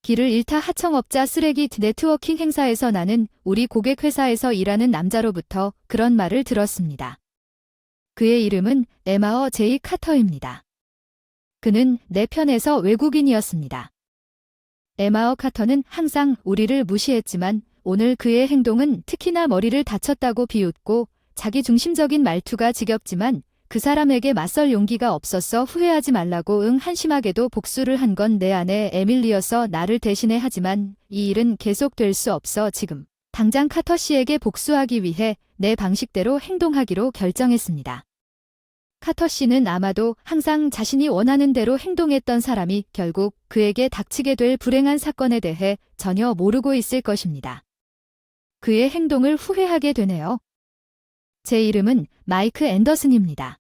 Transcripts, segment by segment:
길을 잃다 하청업자 쓰레기 네트워킹 행사에서 나는 우리 고객 회사에서 일하는 남자로부터 그런 말을 들었습니다. 그의 이름은 에마어 제이 카터입니다. 그는 내 편에서 외국인이었습니다. 에마어 카터는 항상 우리를 무시했지만 오늘 그의 행동은 특히나 머리를 다쳤다고 비웃고 자기 중심적인 말투가 지겹지만 그 사람에게 맞설 용기가 없었어 후회하지 말라고 한심하게도 복수를 한 건 내 아내 에밀리였어. 나를 대신해 하지만 이 일은 계속될 수 없어. 지금 당장 카터 씨에게 복수하기 위해 내 방식대로 행동하기로 결정했습니다. 카터 씨는 아마도 항상 자신이 원하는 대로 행동했던 사람이 결국 그에게 닥치게 될 불행한 사건에 대해 전혀 모르고 있을 것입니다. 그의 행동을 후회하게 되네요. 제 이름은 마이크 앤더슨입니다.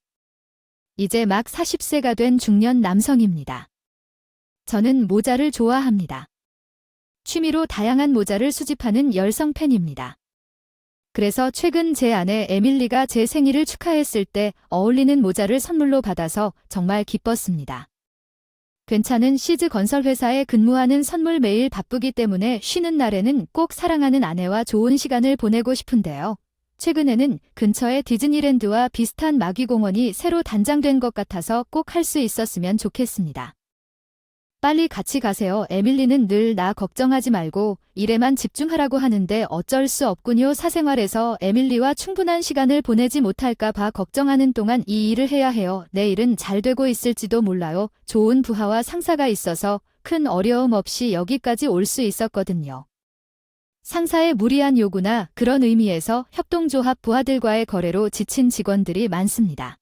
이제 막 40세가 된 중년 남성입니다. 저는 모자를 좋아합니다. 취미로 다양한 모자를 수집하는 열성 팬입니다. 그래서 최근 제 아내 에밀리가 제 생일을 축하했을 때 어울리는 모자를 선물로 받아서 정말 기뻤습니다. 괜찮은 시즈 건설 회사에 근무하는 선물 매일 바쁘기 때문에 쉬는 날에는 꼭 사랑하는 아내와 좋은 시간을 보내고 싶은데요. 최근에는 근처에 디즈니랜드와 비슷한 마귀공원이 새로 단장된 것 같아서 꼭 할 수 있었으면 좋겠습니다. 빨리 같이 가세요. 에밀리는 늘 나 걱정하지 말고 일에만 집중하라고 하는데 어쩔 수 없군요. 사생활에서 에밀리와 충분한 시간을 보내지 못할까 봐 걱정하는 동안 이 일을 해야 해요. 내 일은 잘 되고 있을지도 몰라요. 좋은 부하와 상사가 있어서 큰 어려움 없이 여기까지 올 수 있었거든요. 상사의 무리한 요구나 그런 의미에서 협동조합 부하들과의 거래로 지친 직원들이 많습니다.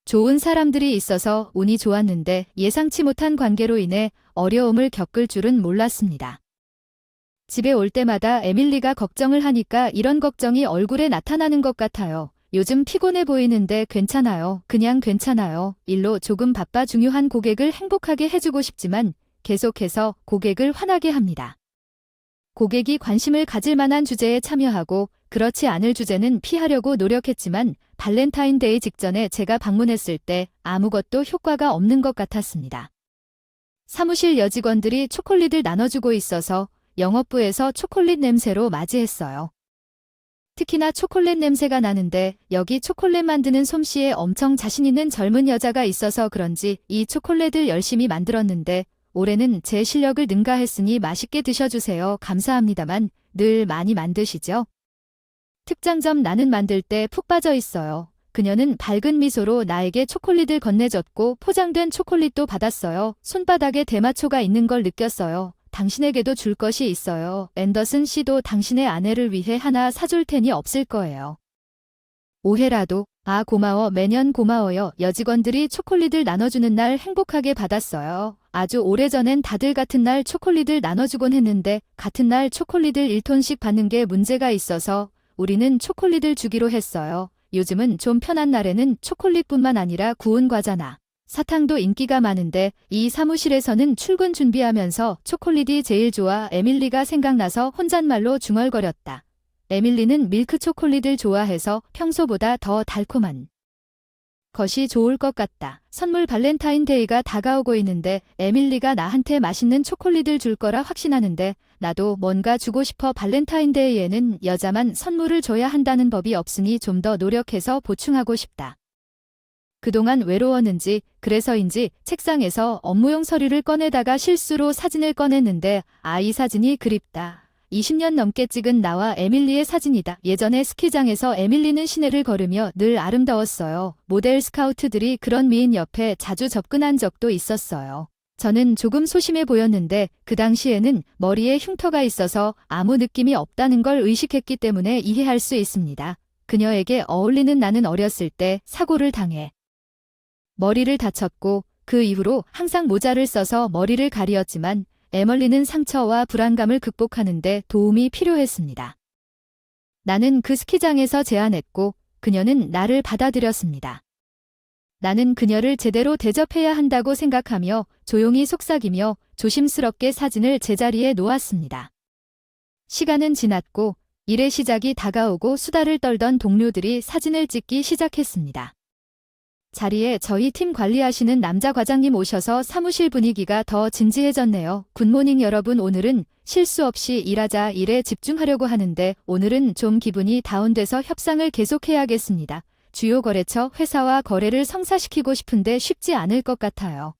좋은 사람들이 있어서 운이 좋았는데 예상치 못한 관계로 인해 어려움을 겪을 줄은 몰랐습니다. 집에 올 때마다 에밀리가 걱정을 하니까 이런 걱정이 얼굴에 나타나는 것 같아요. 요즘 피곤해 보이는데 괜찮아요. 그냥 괜찮아요. 일로 조금 바빠 중요한 고객을 행복하게 해주고 싶지만 계속해서 고객을 화나게 합니다. 고객이 관심을 가질 만한 주제에 참여하고 그렇지 않을 주제는 피하려고 노력했지만 발렌타인데이 직전에 제가 방문했을 때 아무것도 효과가 없는 것 같았습니다. 사무실 여직원들이 초콜릿을 나눠주고 있어서 영업부에서 초콜릿 냄새로 맞이했어요. 특히나 초콜릿 냄새가 나는데 여기 초콜릿 만드는 솜씨에 엄청 자신 있는 젊은 여자가 있어서 그런지 이 초콜릿을 열심히 만들었는데 올해는 제 실력을 능가했으니 맛있게 드셔주세요. 감사합니다만 늘 많이 만드시죠? 특장점 나는 만들 때 푹 빠져 있어요. 그녀는 밝은 미소로 나에게 초콜릿을 건네줬고 포장된 초콜릿도 받았어요. 손바닥에 대마초가 있는 걸 느꼈어요. 당신에게도 줄 것이 있어요. 앤더슨 씨도 당신의 아내를 위해 하나 사줄 테니 없을 거예요. 오해라도. 아 고마워. 매년 고마워요. 여직원들이 초콜릿을 나눠주는 날 행복하게 받았어요. 아주 오래전엔 다들 같은 날 초콜릿을 나눠주곤 했는데 같은 날 초콜릿을 1톤씩 받는 게 문제가 있어서 우리는 초콜릿을 주기로 했어요. 요즘은 좀 편한 날에는 초콜릿뿐만 아니라 구운 과자나 사탕도 인기가 많은데 이 사무실에서는 출근 준비하면서 초콜릿이 제일 좋아. 에밀리가 생각나서 혼잣말로 중얼거렸다. 에밀리는 밀크 초콜릿을 좋아해서 평소보다 더 달콤한 것이 좋을 것 같다. 선물 발렌타인데이가 다가오고 있는데 에밀리가 나한테 맛있는 초콜릿을 줄 거라 확신하는데 나도 뭔가 주고 싶어. 발렌타인데이에는 여자만 선물을 줘야 한다는 법이 없으니 좀 더 노력해서 보충하고 싶다. 그동안 외로웠는지 그래서인지 책상에서 업무용 서류를 꺼내다가 실수로 사진을 꺼냈는데 이 사진이 그립다. 20년 넘게 찍은 나와 에밀리의 사진이다. 예전에 스키장에서 에밀리는 시내를 걸으며 늘 아름다웠어요. 모델 스카우트들이 그런 미인 옆에 자주 접근한 적도 있었어요. 저는 조금 소심해 보였는데 그 당시에는 머리에 흉터가 있어서 아무 느낌이 없다는 걸 의식했기 때문에 이해할 수 있습니다. 그녀에게 어울리는 나는 어렸을 때 사고를 당해 머리를 다쳤고 그 이후로 항상 모자를 써서 머리를 가리었지만 에멀리는 상처와 불안감을 극복하는 데 도움이 필요했습니다. 나는 그 스키장에서 제안했고 그녀는 나를 받아들였습니다. 나는 그녀를 제대로 대접해야 한다고 생각하며 조용히 속삭이며 조심스럽게 사진을 제자리에 놓았습니다. 시간은 지났고 일의 시작이 다가오고 수다를 떨던 동료들이 사진을 찍기 시작했습니다. 자리에 저희 팀 관리하시는 남자 과장님 오셔서 사무실 분위기가 더 진지해졌네요. 굿모닝 여러분, 오늘은 실수 없이 일하자, 일에 집중하려고 하는데 오늘은 좀 기분이 다운돼서 협상을 계속해야겠습니다. 주요 거래처 회사와 거래를 성사시키고 싶은데 쉽지 않을 것 같아요.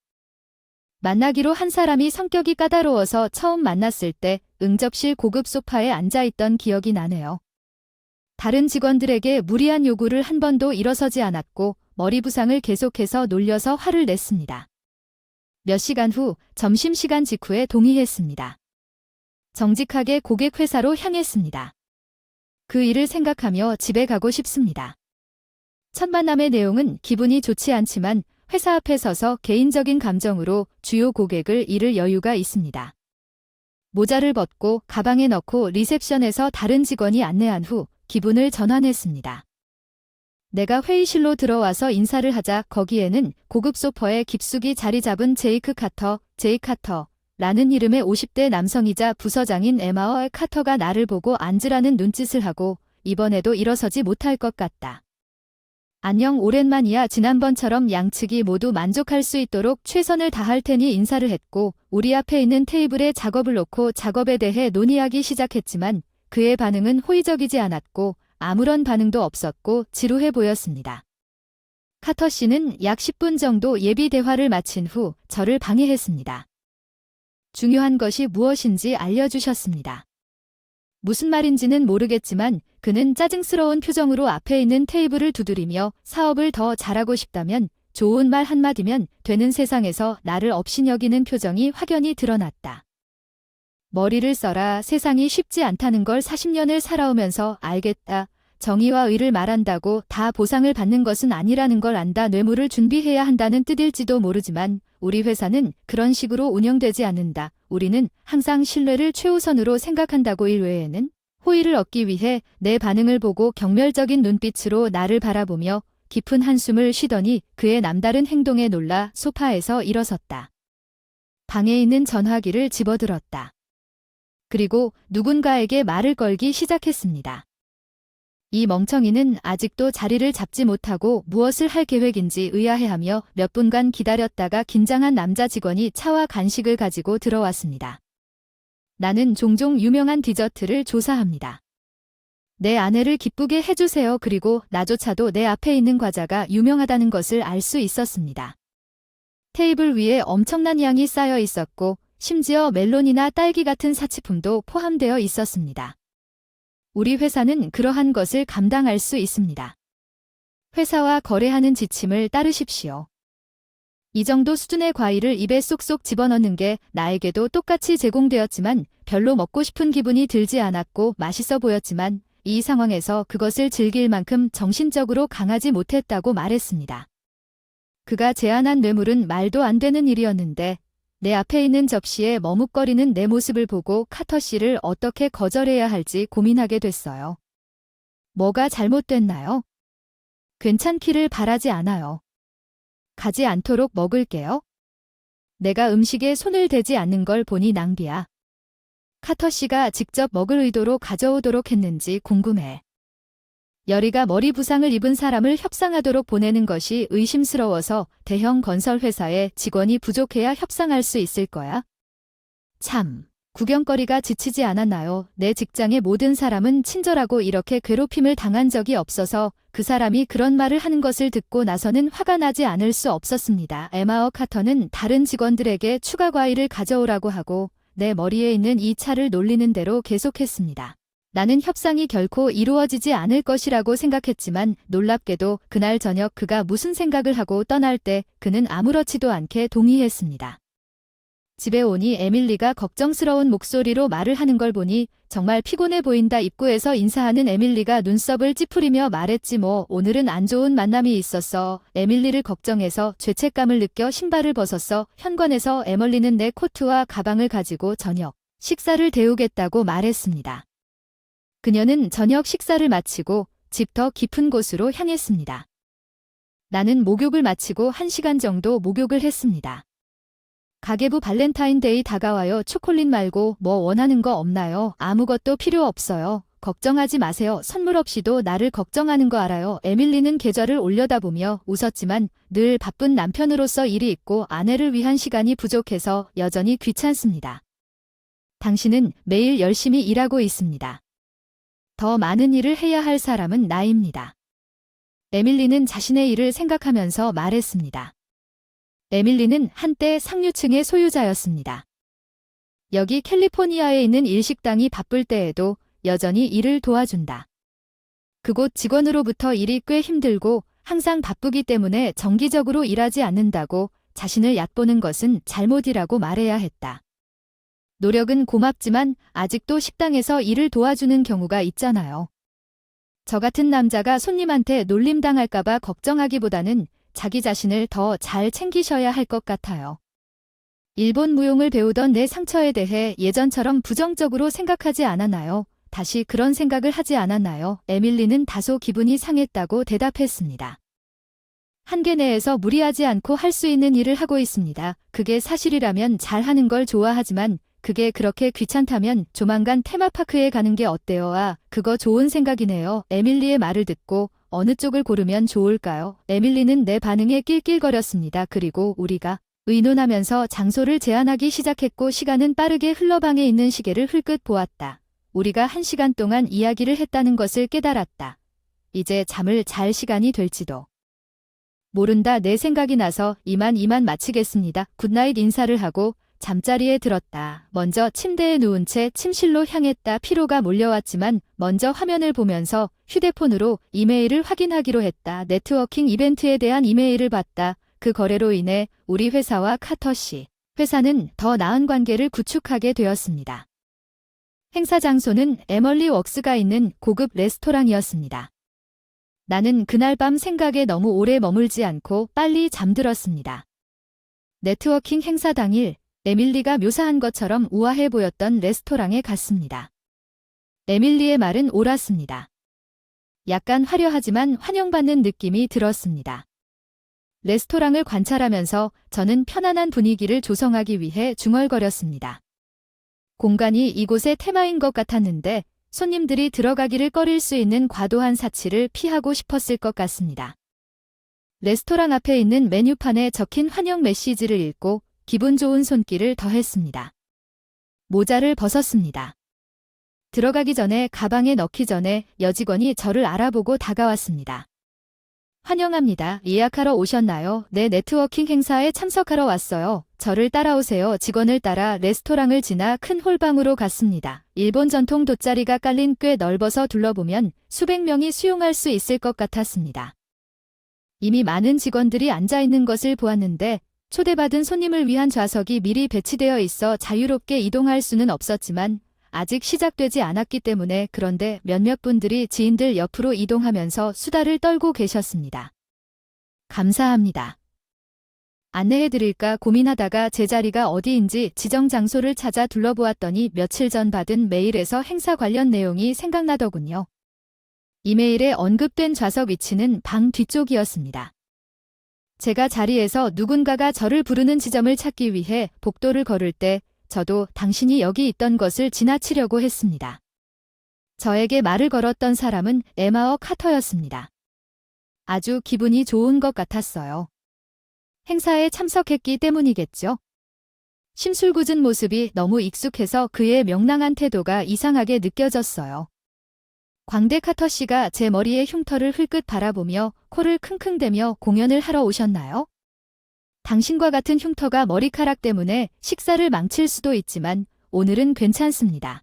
만나기로 한 사람이 성격이 까다로워서 처음 만났을 때 응접실 고급 소파에 앉아있던 기억이 나네요. 다른 직원들에게 무리한 요구를 한 번도 일어서지 않았고 머리 부상을 계속해서 놀려서 화를 냈습니다. 몇 시간 후 점심시간 직후에 동의했습니다. 정직하게 고객 회사로 향했습니다. 그 일을 생각하며 집에 가고 싶습니다. 첫 만남의 내용은 기분이 좋지 않지만 회사 앞에 서서 개인적인 감정으로 주요 고객을 잃을 여유가 있습니다. 모자를 벗고 가방에 넣고 리셉션에서 다른 직원이 안내한 후 기분을 전환했습니다. 내가 회의실로 들어와서 인사를 하자 거기에는 고급 소파에 깊숙이 자리 잡은 제이크 카터, 제이 카터라는 이름의 50대 남성이자 부서장인 에마 카터가 나를 보고 앉으라는 눈짓을 하고 이번에도 일어서지 못할 것 같다. 안녕, 오랜만이야. 지난번처럼 양측이 모두 만족할 수 있도록 최선을 다할 테니 인사를 했고 우리 앞에 있는 테이블에 작업을 놓고 작업에 대해 논의하기 시작했지만 그의 반응은 호의적이지 않았고 아무런 반응도 없었고 지루해 보였습니다. 카터 씨는 약 10분 정도 예비 대화를 마친 후 저를 방해했습니다. 중요한 것이 무엇인지 알려주셨습니다. 무슨 말인지는 모르겠지만 그는 짜증스러운 표정으로 앞에 있는 테이블을 두드리며 사업을 더 잘하고 싶다면 좋은 말 한마디면 되는 세상에서 나를 업신여기는 표정이 확연히 드러났다. 머리를 써라. 세상이 쉽지 않다는 걸 40년을 살아오면서 알겠다. 정의와 의를 말한다고 다 보상을 받는 것은 아니라는 걸 안다. 뇌물을 준비해야 한다는 뜻일지도 모르지만 우리 회사는 그런 식으로 운영되지 않는다. 우리는 항상 신뢰를 최우선으로 생각한다고. 일 외에는 호의를 얻기 위해 내 반응을 보고 경멸적인 눈빛으로 나를 바라보며 깊은 한숨을 쉬더니 그의 남다른 행동에 놀라 소파에서 일어섰다. 방에 있는 전화기를 집어들었다. 그리고 누군가에게 말을 걸기 시작했습니다. 이 멍청이는 아직도 자리를 잡지 못하고 무엇을 할 계획인지 의아해하며 몇 분간 기다렸다가 긴장한 남자 직원이 차와 간식을 가지고 들어왔습니다. 나는 종종 유명한 디저트를 조사합니다. 내 아내를 기쁘게 해주세요. 그리고 나조차도 내 앞에 있는 과자가 유명하다는 것을 알 수 있었습니다. 테이블 위에 엄청난 양이 쌓여 있었고 심지어 멜론이나 딸기 같은 사치품도 포함되어 있었습니다. 우리 회사는 그러한 것을 감당할 수 있습니다. 회사와 거래하는 지침을 따르십시오. 이 정도 수준의 과일을 입에 쏙쏙 집어넣는 게 나에게도 똑같이 제공되었지만 별로 먹고 싶은 기분이 들지 않았고 맛있어 보였지만 이 상황에서 그것을 즐길 만큼 정신적으로 강하지 못했다고 말했습니다. 그가 제안한 뇌물은 말도 안 되는 일이었는데 내 앞에 있는 접시에 머뭇거리는 내 모습을 보고 카터 씨를 어떻게 거절해야 할지 고민하게 됐어요. 뭐가 잘못됐나요? 괜찮기를 바라지 않아요. 가지 않도록 먹을게요. 내가 음식에 손을 대지 않는 걸 보니 낭비야. 카터 씨가 직접 먹을 의도로 가져오도록 했는지 궁금해. 여리가 머리 부상을 입은 사람을 협상하도록 보내는 것이 의심스러워서 대형 건설 회사에 직원이 부족해야 협상할 수 있을 거야. 참, 구경거리가 지치지 않았나요? 내 직장의 모든 사람은 친절하고 이렇게 괴롭힘을 당한 적이 없어서 그 사람이 그런 말을 하는 것을 듣고 나서는 화가 나지 않을 수 없었습니다. 에마 카터는 다른 직원들에게 추가 과일을 가져오라고 하고 내 머리에 있는 이 차를 놀리는 대로 계속했습니다. 나는 협상이 결코 이루어지지 않을 것이라고 생각했지만 놀랍게도 그날 저녁 그가 무슨 생각을 하고 떠날 때 그는 아무렇지도 않게 동의했습니다. 집에 오니 에밀리가 걱정스러운 목소리로 말을 하는 걸 보니 정말 피곤해 보인다. 입구에서 인사하는 에밀리가 눈썹을 찌푸리며 말했지 뭐 오늘은 안 좋은 만남이 있었어. 에밀리를 걱정해서 죄책감을 느껴 신발을 벗었어. 현관에서 에멀리는 내 코트와 가방을 가지고 저녁 식사를 데우겠다고 말했습니다. 그녀는 저녁 식사를 마치고 집 더 깊은 곳으로 향했습니다. 나는 목욕을 마치고 1시간 정도 목욕을 했습니다. 가계부 발렌타인데이 다가와요. 초콜릿 말고 뭐 원하는 거 없나요? 아무것도 필요 없어요. 걱정하지 마세요. 선물 없이도 나를 걱정하는 거 알아요. 에밀리는 계좌를 올려다보며 웃었지만 늘 바쁜 남편으로서 일이 있고 아내를 위한 시간이 부족해서 여전히 귀찮습니다. 당신은 매일 열심히 일하고 있습니다. 더 많은 일을 해야 할 사람은 나입니다. 에밀리는 자신의 일을 생각하면서 말했습니다. 에밀리는 한때 상류층의 소유자였습니다. 여기 캘리포니아에 있는 일식당이 바쁠 때에도 여전히 일을 도와준다. 그곳 직원으로부터 일이 꽤 힘들고 항상 바쁘기 때문에 정기적으로 일하지 않는다고 자신을 얕보는 것은 잘못이라고 말해야 했다. 노력은 고맙지만 아직도 식당에서 일을 도와주는 경우가 있잖아요. 저 같은 남자가 손님한테 놀림당할까봐 걱정하기보다는 자기 자신을 더 잘 챙기셔야 할 것 같아요. 일본 무용을 배우던 내 상처에 대해 예전처럼 부정적으로 생각하지 않았나요? 다시 그런 생각을 하지 않았나요? 에밀리는 다소 기분이 상했다고 대답했습니다. 한계 내에서 무리하지 않고 할 수 있는 일을 하고 있습니다. 그게 사실이라면 잘하는 걸 좋아하지만 그게 그렇게 귀찮다면 조만간 테마파크에 가는 게 어때요? 아, 그거 좋은 생각이네요. 에밀리의 말을 듣고 어느 쪽을 고르면 좋을까요? 에밀리는 내 반응에 낄낄거렸습니다. 그리고 우리가 의논하면서 장소를 제안하기 시작했고 시간은 빠르게 흘러 방에 있는 시계를 흘끗 보았다. 우리가 1시간 동안 이야기를 했다는 것을 깨달았다. 이제 잠을 잘 시간이 될지도 모른다. 내 생각이 나서 이만 마치겠습니다. 굿나잇 인사를 하고 잠자리에 들었다. 먼저 침대에 누운 채 침실로 향했다. 피로가 몰려왔지만 먼저 화면을 보면서 휴대폰으로 이메일을 확인하기로 했다. 네트워킹 이벤트에 대한 이메일을 봤다. 그 거래로 인해 우리 회사와 카터 씨 회사는 더 나은 관계를 구축하게 되었습니다. 행사 장소는 에멀리 웍스가 있는 고급 레스토랑이었습니다. 나는 그날 밤 생각에 너무 오래 머물지 않고 빨리 잠들었습니다. 네트워킹 행사 당일 에밀리가 묘사한 것처럼 우아해 보였던 레스토랑에 갔습니다. 에밀리의 말은 옳았습니다. 약간 화려하지만 환영받는 느낌이 들었습니다. 레스토랑을 관찰하면서 저는 편안한 분위기를 조성하기 위해 중얼거렸습니다. 공간이 이곳의 테마인 것 같았는데 손님들이 들어가기를 꺼릴 수 있는 과도한 사치를 피하고 싶었을 것 같습니다. 레스토랑 앞에 있는 메뉴판에 적힌 환영 메시지를 읽고 기분 좋은 손길을 더했습니다. 모자를 벗었습니다. 들어가기 전에 가방에 넣기 전에 여직원이 저를 알아보고 다가왔습니다. 환영합니다. 예약하러 오셨나요? 네, 네트워킹 행사에 참석하러 왔어요. 저를 따라오세요. 직원을 따라 레스토랑을 지나 큰 홀방으로 갔습니다. 일본 전통 돗자리가 깔린 꽤 넓어서 둘러보면 수백 명이 수용할 수 있을 것 같았습니다. 이미 많은 직원들이 앉아있는 것을 보았는데 초대받은 손님을 위한 좌석이 미리 배치되어 있어 자유롭게 이동할 수는 없었지만 아직 시작되지 않았기 때문에 그런데 몇몇 분들이 지인들 옆으로 이동하면서 수다를 떨고 계셨습니다. 감사합니다. 안내해드릴까 고민하다가 제 자리가 어디인지 지정 장소를 찾아 둘러보았더니 며칠 전 받은 메일에서 행사 관련 내용이 생각나더군요. 이메일에 언급된 좌석 위치는 방 뒤쪽이었습니다. 제가 자리에서 누군가가 저를 부르는 지점을 찾기 위해 복도를 걸을 때 저도 당신이 여기 있던 것을 지나치려고 했습니다. 저에게 말을 걸었던 사람은 에마어 카터였습니다. 아주 기분이 좋은 것 같았어요. 행사에 참석했기 때문이겠죠. 심술궂은 모습이 너무 익숙해서 그의 명랑한 태도가 이상하게 느껴졌어요. 광대 카터 씨가 제 머리의 흉터를 흘끗 바라보며 코를 킁킁대며 공연을 하러 오셨나요? 당신과 같은 흉터가 머리카락 때문에 식사를 망칠 수도 있지만 오늘은 괜찮습니다.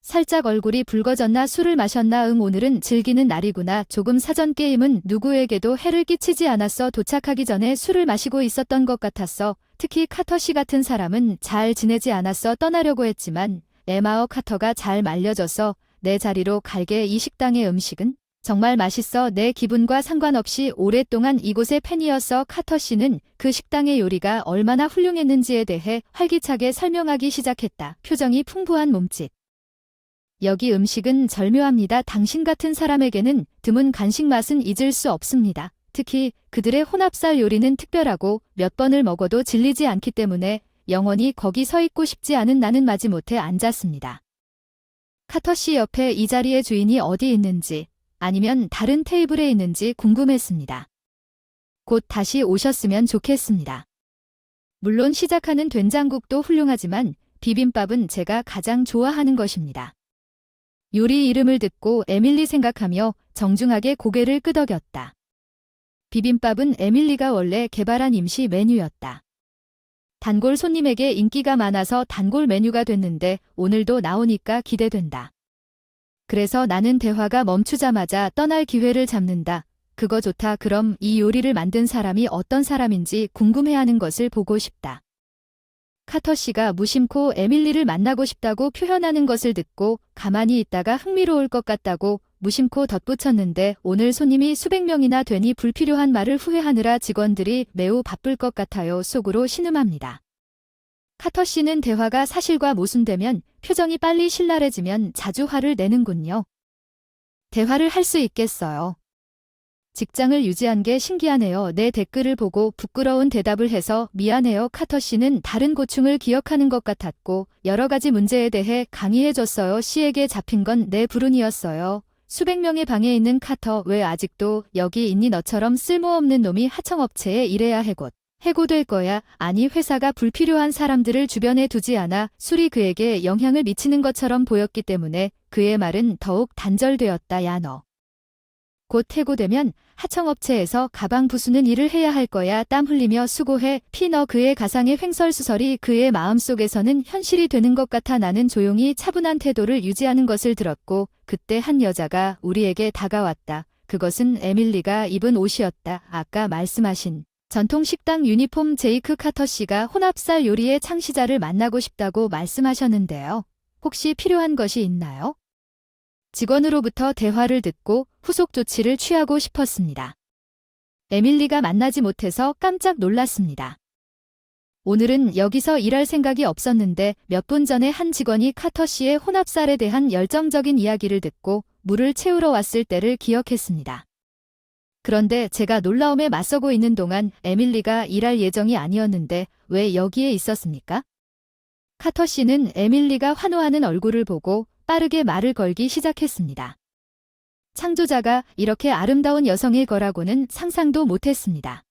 살짝 얼굴이 붉어졌나 술을 마셨나 오늘은 즐기는 날이구나. 조금 사전 게임은 누구에게도 해를 끼치지 않았어. 도착하기 전에 술을 마시고 있었던 것 같았어. 특히 카터 씨 같은 사람은 잘 지내지 않았어. 떠나려고 했지만 에마어 카터가 잘 말려줘서 내 자리로 갈게. 이 식당의 음식은 정말 맛있어. 내 기분과 상관없이 오랫동안 이곳의 팬이었어. 카터 씨는 그 식당의 요리가 얼마나 훌륭했는지에 대해 활기차게 설명하기 시작했다. 표정이 풍부한 몸짓. 여기 음식은 절묘합니다. 당신 같은 사람에게는 드문 간식 맛은 잊을 수 없습니다. 특히 그들의 혼합살 요리는 특별하고 몇 번을 먹어도 질리지 않기 때문에 영원히 거기 서 있고 싶지 않은 나는 마지못해 앉았습니다. 카터 씨 옆에 이 자리의 주인이 어디 있는지 아니면 다른 테이블에 있는지 궁금했습니다. 곧 다시 오셨으면 좋겠습니다. 물론 시작하는 된장국도 훌륭하지만 비빔밥은 제가 가장 좋아하는 것입니다. 요리 이름을 듣고 에밀리 생각하며 정중하게 고개를 끄덕였다. 비빔밥은 에밀리가 원래 개발한 임시 메뉴였다. 단골 손님에게 인기가 많아서 단골 메뉴가 됐는데 오늘도 나오니까 기대된다. 그래서 나는 대화가 멈추자마자 떠날 기회를 잡는다. 그거 좋다. 그럼 이 요리를 만든 사람이 어떤 사람인지 궁금해하는 것을 보고 싶다. 카터 씨가 무심코 에밀리를 만나고 싶다고 표현하는 것을 듣고 가만히 있다가 흥미로울 것 같다고 무심코 덧붙였는데 오늘 손님이 수백 명이나 되니 불필요한 말을 후회하느라 직원들이 매우 바쁠 것 같아요. 속으로 신음합니다. 카터 씨는 대화가 사실과 모순되면 표정이 빨리 신랄해지면 자주 화를 내는군요. 대화를 할 수 있겠어요. 직장을 유지한 게 신기하네요. 내 댓글을 보고 부끄러운 대답을 해서 미안해요. 카터 씨는 다른 고충을 기억하는 것 같았고 여러 가지 문제에 대해 강의해줬어요. 씨에게 잡힌 건 내 불운이었어요. 수백 명의 방에 있는 카터 왜 아직도 여기 있니? 너처럼 쓸모없는 놈이 하청업체에 일해야 해고될 거야. 아니 회사가 불필요한 사람들을 주변에 두지 않아 술이 그에게 영향을 미치는 것처럼 보였기 때문에 그의 말은 더욱 단절되었다. 야 너. 곧 해고되면 하청업체에서 가방 부수는 일을 해야 할 거야. 땀 흘리며 수고해. 너 그의 가상의 횡설수설이 그의 마음속에서는 현실이 되는 것 같아. 나는 조용히 차분한 태도를 유지하는 것을 들었고 그때 한 여자가 우리에게 다가왔다. 그것은 에밀리가 입은 옷이었다. 아까 말씀하신 전통 식당 유니폼 제이크 카터 씨가 혼합살 요리의 창시자를 만나고 싶다고 말씀하셨는데요. 혹시 필요한 것이 있나요? 직원으로부터 대화를 듣고 후속 조치를 취하고 싶었습니다. 에밀리가 만나지 못해서 깜짝 놀랐습니다. 오늘은 여기서 일할 생각이 없었는데 몇 분 전에 한 직원이 카터 씨의 혼합살에 대한 열정적인 이야기를 듣고 물을 채우러 왔을 때를 기억했습니다. 그런데 제가 놀라움에 맞서고 있는 동안 에밀리가 일할 예정이 아니었는데 왜 여기에 있었습니까? 카터 씨는 에밀리가 환호하는 얼굴을 보고 빠르게 말을 걸기 시작했습니다. 창조자가 이렇게 아름다운 여성일 거라고는 상상도 못했습니다.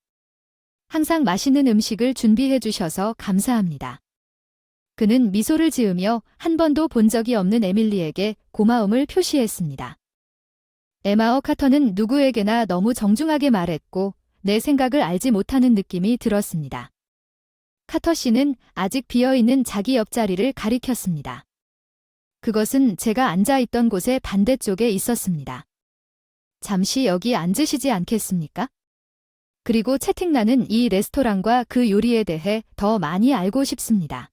항상 맛있는 음식을 준비해 주셔서 감사합니다. 그는 미소를 지으며 한 번도 본 적이 없는 에밀리에게 고마움을 표시했습니다. 에마 카터는 누구에게나 너무 정중하게 말했고 내 생각을 알지 못하는 느낌이 들었습니다. 카터 씨는 아직 비어있는 자기 옆자리를 가리켰습니다. 그것은 제가 앉아있던 곳의 반대쪽에 있었습니다. 잠시 여기 앉으시지 않겠습니까? 그리고 채팅란은 이 레스토랑과 그 요리에 대해 더 많이 알고 싶습니다.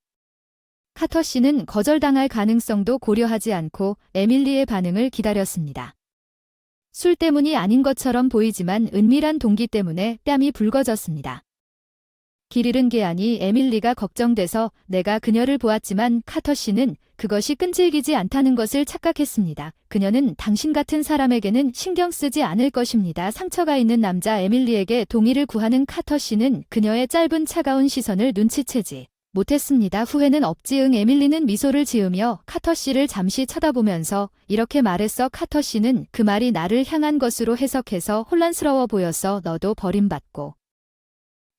카터 씨는 거절당할 가능성도 고려하지 않고 에밀리의 반응을 기다렸습니다. 술 때문이 아닌 것처럼 보이지만 은밀한 동기 때문에 뺨이 붉어졌습니다. 길 잃은 게 아니 에밀리가 걱정돼서 내가 그녀를 보았지만 카터 씨는 그것이 끈질기지 않다는 것을 착각했습니다. 그녀는 당신 같은 사람에게는 신경 쓰지 않을 것입니다. 상처가 있는 남자 에밀리에게 동의를 구하는 카터 씨는 그녀의 짧은 차가운 시선을 눈치채지 못했습니다. 후회는 없지. 에밀리는 미소를 지으며 카터 씨를 잠시 쳐다보면서 이렇게 말했어. 카터 씨는 그 말이 나를 향한 것으로 해석해서 혼란스러워 보였어. 너도 버림받고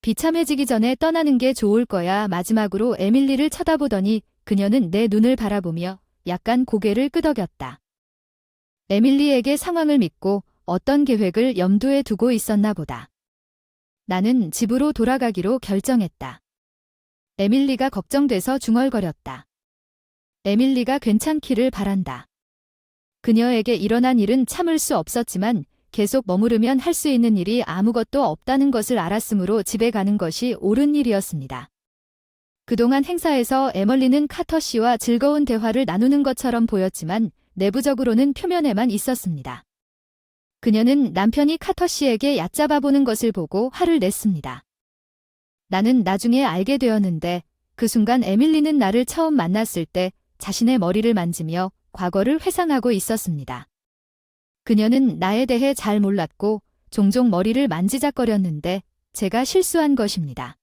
비참해지기 전에 떠나는 게 좋을 거야. 마지막으로 에밀리를 쳐다보더니 그녀는 내 눈을 바라보며 약간 고개를 끄덕였다. 에밀리에게 상황을 믿고 어떤 계획을 염두에 두고 있었나 보다. 나는 집으로 돌아가기로 결정했다. 에밀리가 걱정돼서 중얼거렸다. 에밀리가 괜찮기를 바란다. 그녀에게 일어난 일은 참을 수 없었지만 계속 머무르면 할 수 있는 일이 아무것도 없다는 것을 알았으므로 집에 가는 것이 옳은 일이었습니다. 그동안 행사에서 에멀리는 카터 씨와 즐거운 대화를 나누는 것처럼 보였지만 내부적으로는 표면에만 있었습니다. 그녀는 남편이 카터 씨에게 얕잡아 보는 것을 보고 화를 냈습니다. 나는 나중에 알게 되었는데 그 순간 에밀리는 나를 처음 만났을 때 자신의 머리를 만지며 과거를 회상하고 있었습니다. 그녀는 나에 대해 잘 몰랐고 종종 머리를 만지작거렸는데 제가 실수한 것입니다.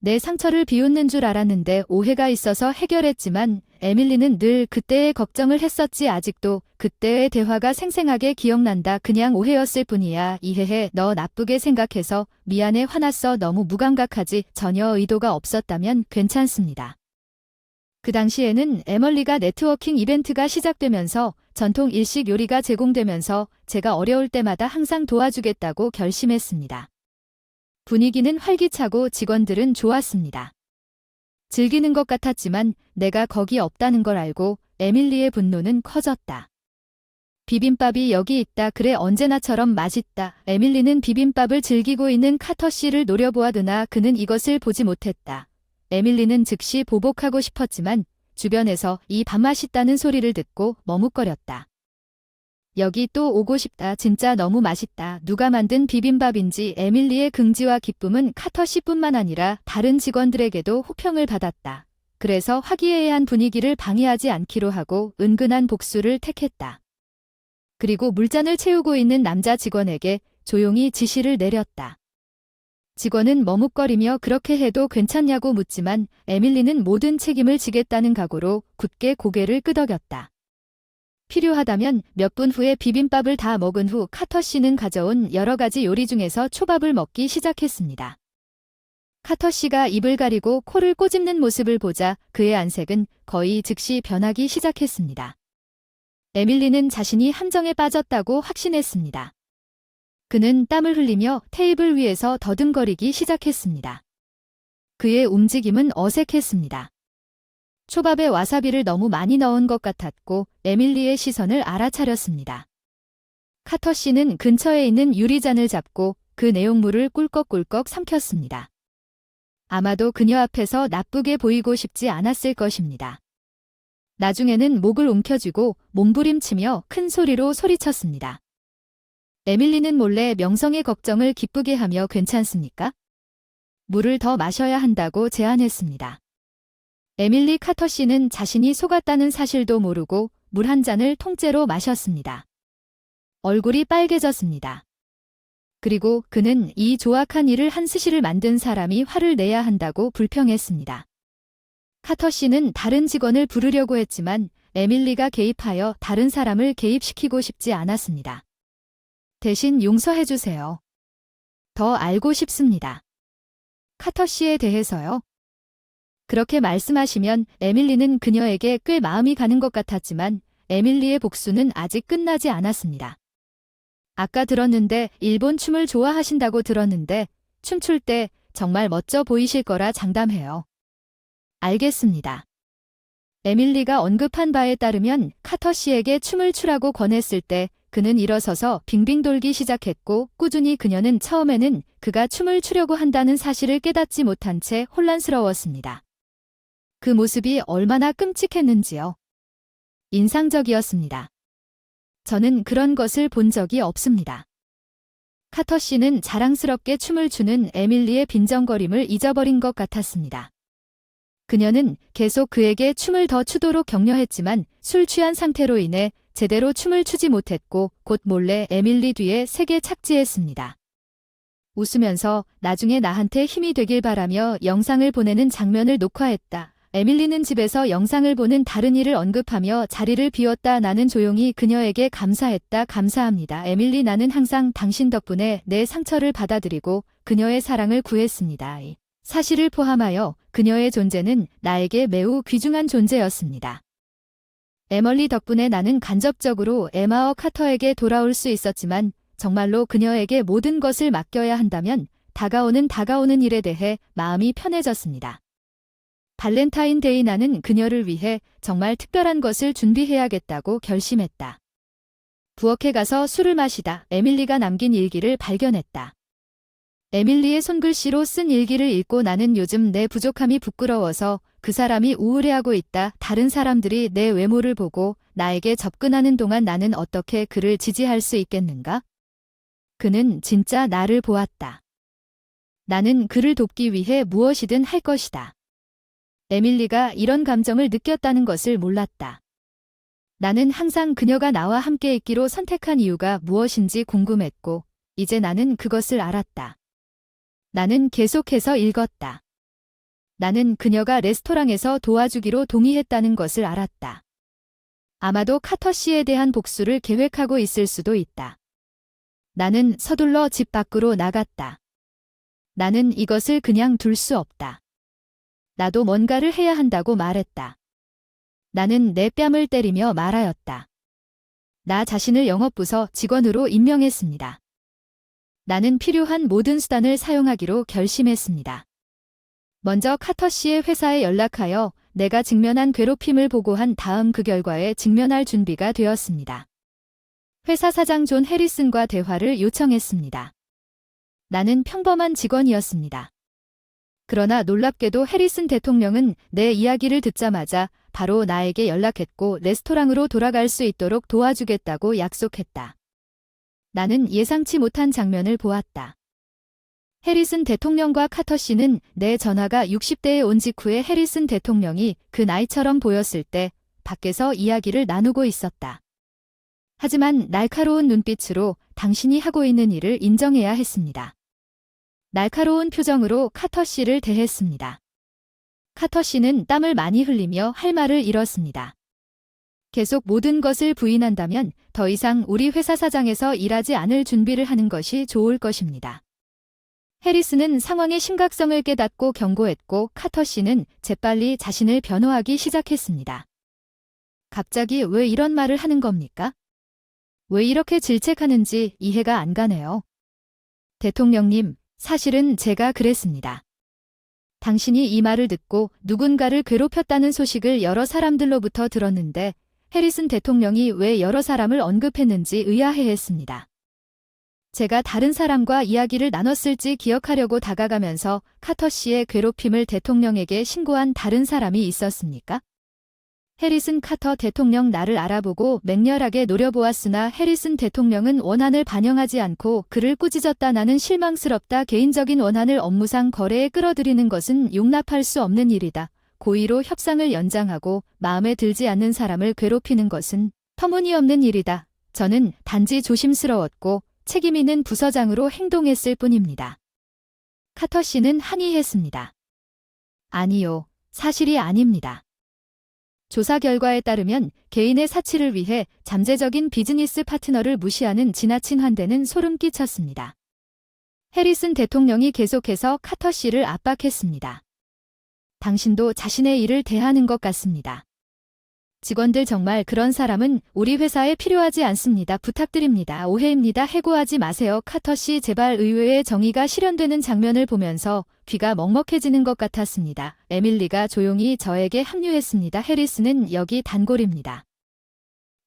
내 상처를 비웃는 줄 알았는데 오해가 있어서 해결했지만 에밀리는 늘 그때의 걱정을 했었지. 아직도 그때의 대화가 생생하게 기억난다. 그냥 오해였을 뿐이야. 이해해. 너 나쁘게 생각해서 미안해. 화났어. 너무 무감각하지. 전혀 의도가 없었다면 괜찮습니다. 그 당시에는 에멀리가 네트워킹 이벤트가 시작되면서 전통 일식 요리가 제공되면서 제가 어려울 때마다 항상 도와주겠다고 결심했습니다. 분위기는 활기차고 직원들은 좋았습니다. 즐기는 것 같았지만 내가 거기 없다는 걸 알고 에밀리의 분노는 커졌다. 비빔밥이 여기 있다. 그래, 언제나처럼 맛있다. 에밀리는 비빔밥을 즐기고 있는 카터 씨를 노려보아두나 그는 이것을 보지 못했다. 에밀리는 즉시 보복하고 싶었지만 주변에서 이 밥 맛있다는 소리를 듣고 머뭇거렸다. 여기 또 오고 싶다. 진짜 너무 맛있다. 누가 만든 비빔밥인지. 에밀리의 긍지와 기쁨은 카터 씨뿐만 아니라 다른 직원들에게도 호평을 받았다. 그래서 화기애애한 분위기를 방해하지 않기로 하고 은근한 복수를 택했다. 그리고 물잔을 채우고 있는 남자 직원에게 조용히 지시를 내렸다. 직원은 머뭇거리며 그렇게 해도 괜찮냐고 묻지만 에밀리는 모든 책임을 지겠다는 각오로 굳게 고개를 끄덕였다. 필요하다면 몇 분 후에 비빔밥을 다 먹은 후 카터 씨는 가져온 여러 가지 요리 중에서 초밥을 먹기 시작했습니다. 카터 씨가 입을 가리고 코를 꼬집는 모습을 보자 그의 안색은 거의 즉시 변하기 시작했습니다. 에밀리는 자신이 함정에 빠졌다고 확신했습니다. 그는 땀을 흘리며 테이블 위에서 더듬거리기 시작했습니다. 그의 움직임은 어색했습니다. 초밥에 와사비를 너무 많이 넣은 것 같았고 에밀리의 시선을 알아차렸습니다. 카터 씨는 근처에 있는 유리잔을 잡고 그 내용물을 꿀꺽꿀꺽 삼켰습니다. 아마도 그녀 앞에서 나쁘게 보이고 싶지 않았을 것입니다. 나중에는 목을 움켜쥐고 몸부림치며 큰 소리로 소리쳤습니다. 에밀리는 몰래 명성의 걱정을 기쁘게 하며 괜찮습니까? 물을 더 마셔야 한다고 제안했습니다. 에밀리 카터 씨는 자신이 속았다는 사실도 모르고 물 한 잔을 통째로 마셨습니다. 얼굴이 빨개졌습니다. 그리고 그는 이 조악한 일을 한 스시를 만든 사람이 화를 내야 한다고 불평했습니다. 카터 씨는 다른 직원을 부르려고 했지만 에밀리가 개입하여 다른 사람을 개입시키고 싶지 않았습니다. 대신 용서해주세요. 더 알고 싶습니다. 카터 씨에 대해서요. 그렇게 말씀하시면 에밀리는 그녀에게 꽤 마음이 가는 것 같았지만 에밀리의 복수는 아직 끝나지 않았습니다. 아까 들었는데 일본 춤을 좋아하신다고 들었는데 춤출 때 정말 멋져 보이실 거라 장담해요. 알겠습니다. 에밀리가 언급한 바에 따르면 카터 씨에게 춤을 추라고 권했을 때 그는 일어서서 빙빙 돌기 시작했고 꾸준히 그녀는 처음에는 그가 춤을 추려고 한다는 사실을 깨닫지 못한 채 혼란스러웠습니다. 그 모습이 얼마나 끔찍했는지요. 인상적이었습니다. 저는 그런 것을 본 적이 없습니다. 카터 씨는 자랑스럽게 춤을 추는 에밀리의 빈정거림을 잊어버린 것 같았습니다. 그녀는 계속 그에게 춤을 더 추도록 격려했지만 술 취한 상태로 인해 제대로 춤을 추지 못했고 곧 몰래 에밀리 뒤에 세게 착지했습니다. 웃으면서 나중에 나한테 힘이 되길 바라며 영상을 보내는 장면을 녹화했다. 에밀리는 집에서 영상을 보는 다른 이를 언급하며 자리를 비웠다. 나는 조용히 그녀에게 감사했다. 감사합니다. 에밀리, 나는 항상 당신 덕분에 내 상처를 받아들이고 그녀의 사랑을 구했습니다. 이 사실을 포함하여 그녀의 존재는 나에게 매우 귀중한 존재였습니다. 에멀리 덕분에 나는 간접적으로 에마어 카터에게 돌아올 수 있었지만 정말로 그녀에게 모든 것을 맡겨야 한다면 다가오는 일에 대해 마음이 편해졌습니다. 발렌타인데이, 나는 그녀를 위해 정말 특별한 것을 준비해야겠다고 결심했다. 부엌에 가서 술을 마시다 에밀리가 남긴 일기를 발견했다. 에밀리의 손글씨로 쓴 일기를 읽고 나는 요즘 내 부족함이 부끄러워서 그 사람이 우울해하고 있다. 다른 사람들이 내 외모를 보고 나에게 접근하는 동안 나는 어떻게 그를 지지할 수 있겠는가? 그는 진짜 나를 보았다. 나는 그를 돕기 위해 무엇이든 할 것이다. 에밀리가 이런 감정을 느꼈다는 것을 몰랐다. 나는 항상 그녀가 나와 함께 있기로 선택한 이유가 무엇인지 궁금했고 이제 나는 그것을 알았다. 나는 계속해서 읽었다. 나는 그녀가 레스토랑에서 도와주기로 동의했다는 것을 알았다. 아마도 카터 씨에 대한 복수를 계획하고 있을 수도 있다. 나는 서둘러 집 밖으로 나갔다. 나는 이것을 그냥 둘 수 없다. 나도 뭔가를 해야 한다고 말했다. 나는 내 뺨을 때리며 말하였다. 나 자신을 영업부서 직원으로 임명했습니다. 나는 필요한 모든 수단을 사용하기로 결심했습니다. 먼저 카터 씨의 회사에 연락하여 내가 직면한 괴롭힘을 보고한 다음 그 결과에 직면할 준비가 되었습니다. 회사 사장 존 해리슨과 대화를 요청했습니다. 나는 평범한 직원이었습니다. 그러나 놀랍게도 해리슨 대통령은 내 이야기를 듣자마자 바로 나에게 연락했고 레스토랑으로 돌아갈 수 있도록 도와주겠다고 약속했다. 나는 예상치 못한 장면을 보았다. 해리슨 대통령과 카터 씨는 내 전화가 60대에 온 직후에 해리슨 대통령이 그 나이처럼 보였을 때 밖에서 이야기를 나누고 있었다. 하지만 날카로운 눈빛으로 당신이 하고 있는 일을 인정해야 했습니다. 날카로운 표정으로 카터 씨를 대했습니다. 카터 씨는 땀을 많이 흘리며 할 말을 잃었습니다. 계속 모든 것을 부인한다면 더 이상 우리 회사 사장에서 일하지 않을 준비를 하는 것이 좋을 것입니다. 해리스는 상황의 심각성을 깨닫고 경고했고 카터 씨는 재빨리 자신을 변호하기 시작했습니다. 갑자기 왜 이런 말을 하는 겁니까? 왜 이렇게 질책하는지 이해가 안 가네요. 대통령님, 사실은 제가 그랬습니다. 당신이 이 말을 듣고 누군가를 괴롭혔다는 소식을 여러 사람들로부터 들었는데 해리슨 대통령이 왜 여러 사람을 언급했는지 의아해했습니다. 제가 다른 사람과 이야기를 나눴을지 기억하려고 다가가면서 카터 씨의 괴롭힘을 대통령에게 신고한 다른 사람이 있었습니까? 해리슨 카터 대통령 나를 알아보고 맹렬하게 노려보았으나 해리슨 대통령은 원한을 반영하지 않고 그를 꾸짖었다. 나는 실망스럽다. 개인적인 원한을 업무상 거래에 끌어들이는 것은 용납할 수 없는 일이다. 고의로 협상을 연장하고 마음에 들지 않는 사람을 괴롭히는 것은 터무니없는 일이다. 저는 단지 조심스러웠고 책임 있는 부서장으로 행동했을 뿐입니다. 카터 씨는 항의했습니다. 아니요, 사실이 아닙니다. 조사 결과에 따르면 개인의 사치를 위해 잠재적인 비즈니스 파트너를 무시하는 지나친 환대는 소름 끼쳤습니다. 해리슨 대통령이 계속해서 카터 씨를 압박했습니다. 당신도 자신의 일을 대하는 것 같습니다. 직원들 정말 그런 사람은 우리 회사에 필요하지 않습니다. 부탁드립니다. 오해입니다. 해고하지 마세요. 카터 씨 제발 의외의 정의가 실현되는 장면을 보면서 귀가 먹먹해지는 것 같았습니다. 에밀리가 조용히 저에게 합류했습니다. 해리스는 여기 단골입니다.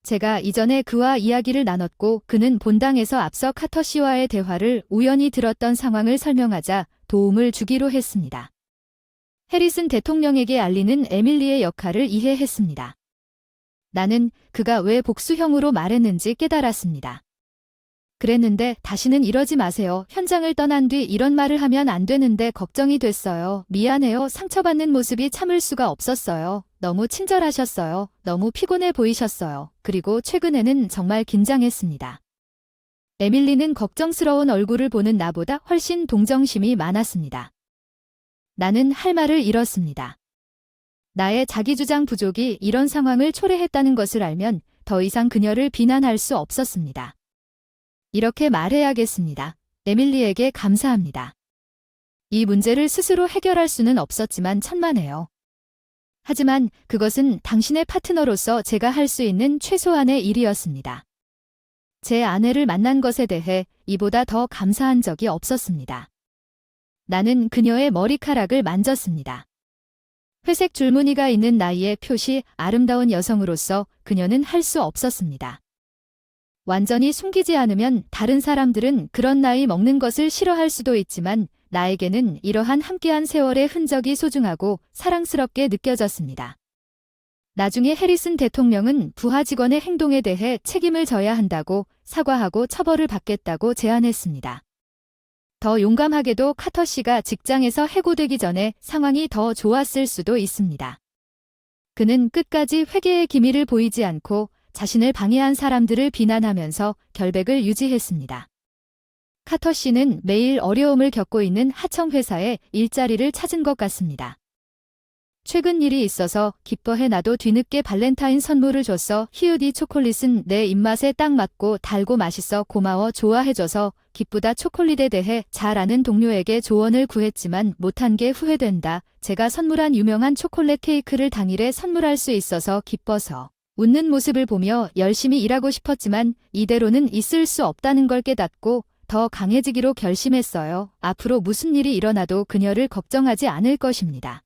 제가 이전에 그와 이야기를 나눴고 그는 본당에서 앞서 카터 씨와의 대화를 우연히 들었던 상황을 설명하자 도움을 주기로 했습니다. 해리슨 대통령에게 알리는 에밀리의 역할을 이해했습니다. 나는 그가 왜 복수형으로 말했는지 깨달았습니다. 그랬는데 다시는 이러지 마세요. 현장을 떠난 뒤 이런 말을 하면 안 되는데 걱정이 됐어요. 미안해요. 상처받는 모습이 참을 수가 없었어요. 너무 친절하셨어요. 너무 피곤해 보이셨어요. 그리고 최근에는 정말 긴장했습니다. 에밀리는 걱정스러운 얼굴을 보는 나보다 훨씬 동정심이 많았습니다. 나는 할 말을 잃었습니다. 나의 자기주장 부족이 이런 상황을 초래했다는 것을 알면 더 이상 그녀를 비난할 수 없었습니다. 이렇게 말해야겠습니다. 에밀리에게 감사합니다. 이 문제를 스스로 해결할 수는 없었지만 천만에요. 하지만 그것은 당신의 파트너로서 제가 할 수 있는 최소한의 일이었습니다. 제 아내를 만난 것에 대해 이보다 더 감사한 적이 없었습니다. 나는 그녀의 머리카락을 만졌습니다. 회색 줄무늬가 있는 나이의 표시 아름다운 여성으로서 그녀는 할 수 없었습니다. 완전히 숨기지 않으면 다른 사람들은 그런 나이 먹는 것을 싫어할 수도 있지만 나에게는 이러한 함께한 세월의 흔적이 소중하고 사랑스럽게 느껴졌습니다. 나중에 해리슨 대통령은 부하 직원의 행동에 대해 책임을 져야 한다고 사과하고 처벌을 받겠다고 제안했습니다. 더 용감하게도 카터 씨가 직장에서 해고되기 전에 상황이 더 좋았을 수도 있습니다. 그는 끝까지 회개의 기미를 보이지 않고 자신을 방해한 사람들을 비난하면서 결백을 유지했습니다. 카터 씨는 매일 어려움을 겪고 있는 하청 회사에 일자리를 찾은 것 같습니다. 최근 일이 있어서 기뻐해 나도 뒤늦게 발렌타인 선물을 줬어. 히읗 이 초콜릿은 내 입맛에 딱 맞고 달고 맛있어. 고마워. 좋아해줘서 기쁘다. 초콜릿에 대해 잘 아는 동료에게 조언을 구했지만 못한 게 후회된다. 제가 선물한 유명한 초콜릿 케이크를 당일에 선물할 수 있어서 기뻐서. 웃는 모습을 보며 열심히 일하고 싶었지만 이대로는 있을 수 없다는 걸 깨닫고 더 강해지기로 결심했어요. 앞으로 무슨 일이 일어나도 그녀를 걱정하지 않을 것입니다.